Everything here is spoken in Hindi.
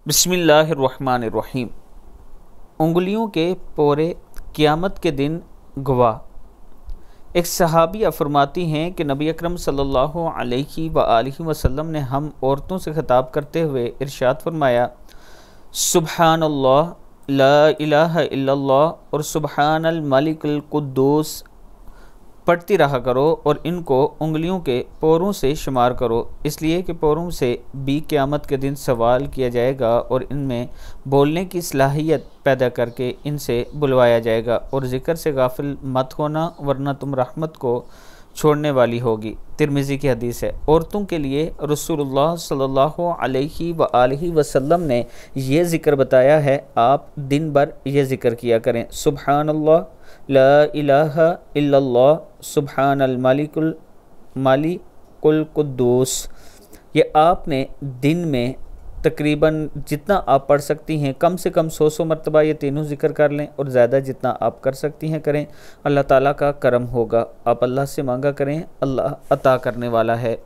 बिस्मिल्लाहिर्रहमानिर्रहीम। उंगलियों के पोरे क़यामत के दिन गवाह। एक सहाबिया फरमाती हैं कि नबी अकरम सल्लल्लाहु अलैहि वसल्लम ने हम औरतों से ख़िताब करते हुए इरशाद फरमाया, सुबहानल्लाह ला इलाहा इल्लल्लाह और सुबहानल मलिकुल कुद्दूस पढ़ती रहा करो और इनको उंगलियों के पोरों से शुमार करो, इसलिए कि पोरों से भी क़यामत के दिन सवाल किया जाएगा और इनमें बोलने की सलाहियत पैदा करके इनसे बुलवाया जाएगा। और ज़िक्र से गाफिल मत होना वरना तुम रहमत को छोड़ने वाली होगी। तिरमिज़ी की हदीस है। औरतों के लिए रसूलुल्लाह सल्लल्लाहु अलैहि वसल्लम ने ये ज़िक्र बताया है, आप दिन भर ये ज़िक्र किया करें, सुबहानल्लाह ला इलाहा इल्लल्लाह सुबहानल मलिकुल कुद्दूस। ये आपने दिन में तकरीबन जितना आप पढ़ सकती हैं, कम से कम 100 मरतबा ये तीनों ज़िक्र कर लें और ज़्यादा जितना आप कर सकती हैं करें। अल्लाह ताला का करम होगा। आप अल्लाह से मांगा करें, अल्लाह अता करने वाला है।